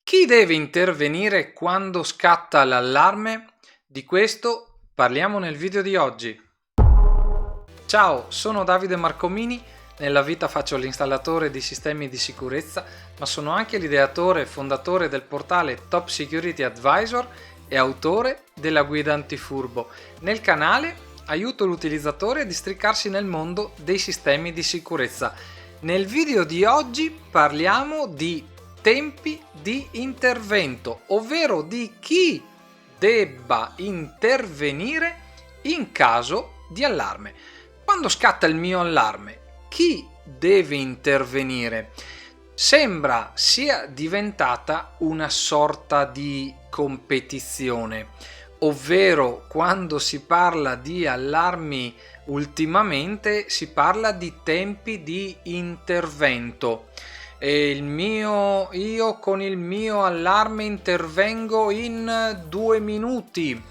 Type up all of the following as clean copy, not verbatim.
Chi deve intervenire quando scatta l'allarme? Di questo parliamo nel video di oggi. Ciao, sono Davide Marcomini, nella vita faccio l'installatore di sistemi di sicurezza, ma sono anche l'ideatore e fondatore del portale Top Security Advisor e autore della guida antifurbo. Nel canale aiuto l'utilizzatore a districarsi nel mondo dei sistemi di sicurezza. Nel video di oggi parliamo di tempi di intervento, ovvero di chi debba intervenire in caso di allarme. Quando scatta il mio allarme, chi deve intervenire? Sembra sia diventata una sorta di competizione, ovvero quando si parla di allarmi ultimamente si parla di tempi di intervento. Io con il mio allarme intervengo in 2 minuti.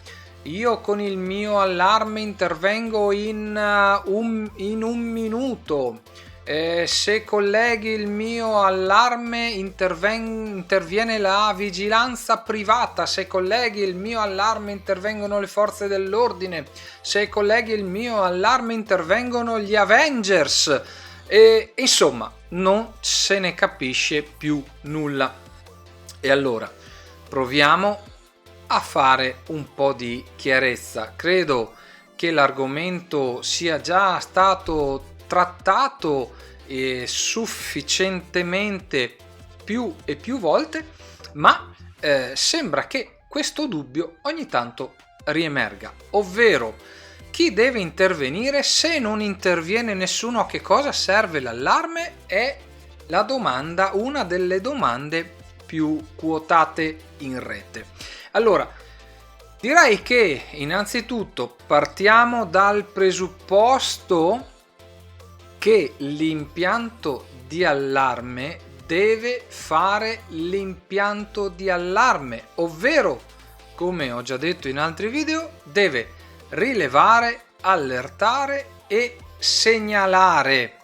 Io con il mio allarme intervengo in un minuto. Se colleghi il mio allarme interviene la vigilanza privata. Se colleghi il mio allarme intervengono le forze dell'ordine. Se colleghi il mio allarme intervengono gli Avengers. Insomma, non se ne capisce più nulla. E allora proviamo a fare un po' di chiarezza. Credo che l'argomento sia già stato trattato sufficientemente più e più volte, ma sembra che questo dubbio ogni tanto riemerga, ovvero chi deve intervenire. Se non interviene nessuno, a che cosa serve l'allarme? È la domanda, una delle domande più quotate in rete. Allora, direi che innanzitutto partiamo dal presupposto che l'impianto di allarme deve fare l'impianto di allarme, ovvero, come ho già detto in altri video, deve rilevare, allertare e segnalare.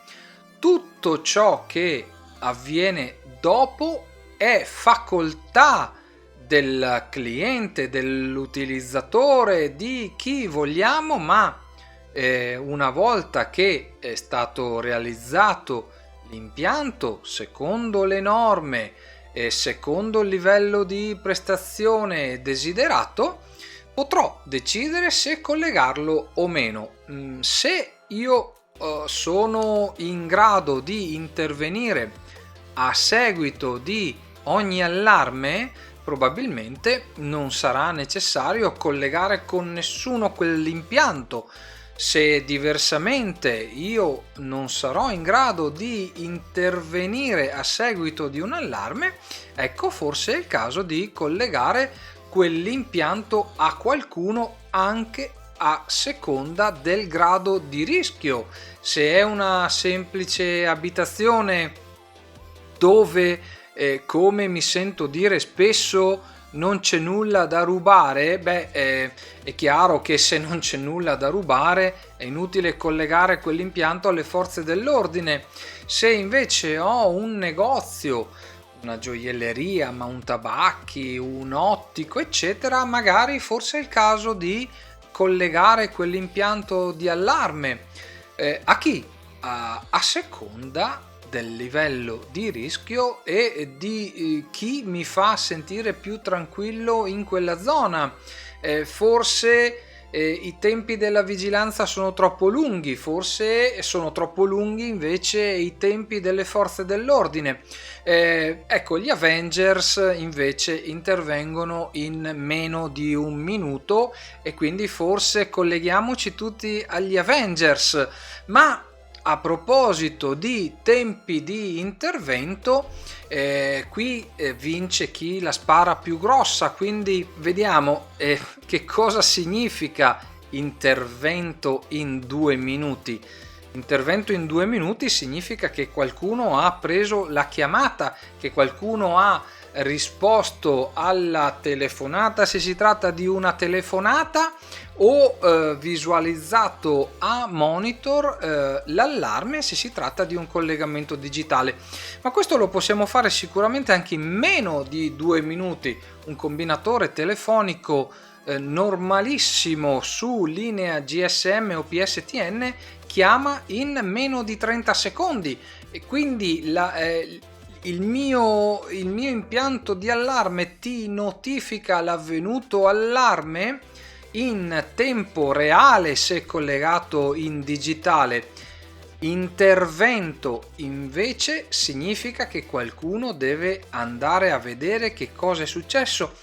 Tutto ciò che avviene dopo è facoltà del cliente, dell'utilizzatore, di chi vogliamo, ma una volta che è stato realizzato l'impianto secondo le norme e secondo il livello di prestazione desiderato, potrò decidere se collegarlo o meno. Se io sono in grado di intervenire a seguito di ogni allarme, probabilmente non sarà necessario collegare con nessuno quell'impianto. Se diversamente io non sarò in grado di intervenire a seguito di un allarme, ecco, forse è il caso di collegare quell'impianto a qualcuno anche a seconda del grado di rischio. Se è una semplice abitazione dove, come mi sento dire spesso, non c'è nulla da rubare, è chiaro che se non c'è nulla da rubare è inutile collegare quell'impianto alle forze dell'ordine. Se invece ho un negozio, una gioielleria, ma un tabacchi, un ottico, eccetera, magari forse è il caso di collegare quell'impianto di allarme. A chi? A seconda del livello di rischio e di chi mi fa sentire più tranquillo in quella zona. Forse i tempi della vigilanza sono troppo lunghi, forse sono troppo lunghi invece i tempi delle forze dell'ordine. Ecco, gli Avengers invece intervengono in meno di un minuto e quindi forse colleghiamoci tutti agli Avengers. Ma a proposito di tempi di intervento, qui vince chi la spara più grossa, quindi vediamo che cosa significa intervento in 2 minuti. Intervento in 2 minuti significa che qualcuno ha preso la chiamata, che qualcuno ha risposto alla telefonata se si tratta di una telefonata o visualizzato a monitor l'allarme se si tratta di un collegamento digitale. Ma questo lo possiamo fare sicuramente anche in meno di 2 minuti. Un combinatore telefonico normalissimo su linea GSM o PSTN chiama in meno di 30 secondi e quindi il mio impianto di allarme ti notifica l'avvenuto allarme in tempo reale se collegato in digitale. Intervento invece significa che qualcuno deve andare a vedere che cosa è successo,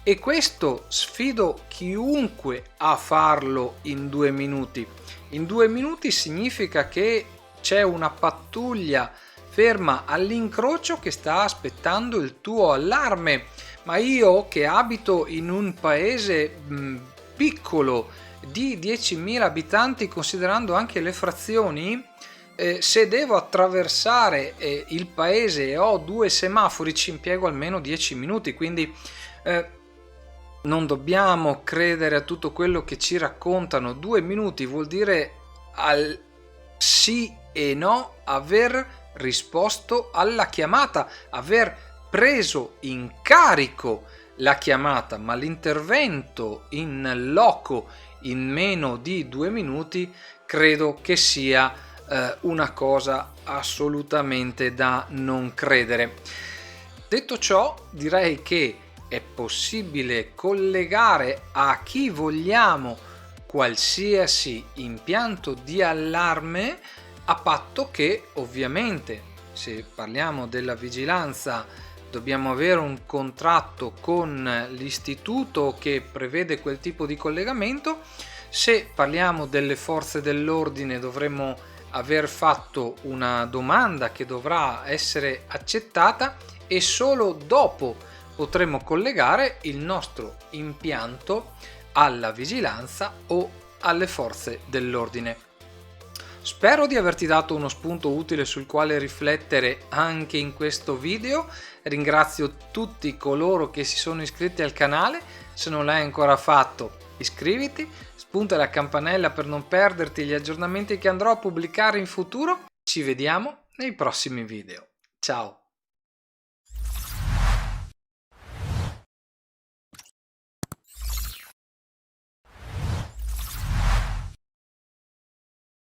e questo sfido chiunque a farlo in 2 minuti. In 2 minuti significa che c'è una pattuglia ferma all'incrocio che sta aspettando il tuo allarme, ma io che abito in un paese piccolo di 10.000 abitanti, considerando anche le frazioni, se devo attraversare il paese e ho 2 semafori ci impiego almeno 10 minuti, quindi non dobbiamo credere a tutto quello che ci raccontano. 2 minuti vuol dire al sì e no aver risposto alla chiamata, aver preso in carico la chiamata, ma l'intervento in loco in meno di 2 minuti credo che sia una cosa assolutamente da non credere. Detto ciò, direi che è possibile collegare a chi vogliamo qualsiasi impianto di allarme, a patto che ovviamente, se parliamo della vigilanza, dobbiamo avere un contratto con l'istituto che prevede quel tipo di collegamento. Se parliamo delle forze dell'ordine dovremmo aver fatto una domanda che dovrà essere accettata e solo dopo potremo collegare il nostro impianto alla vigilanza o alle forze dell'ordine. Spero di averti dato uno spunto utile sul quale riflettere anche in questo video. Ringrazio tutti coloro che si sono iscritti al canale. Se non l'hai ancora fatto, iscriviti, spunta la campanella per non perderti gli aggiornamenti che andrò a pubblicare in futuro. Ci vediamo nei prossimi video. Ciao!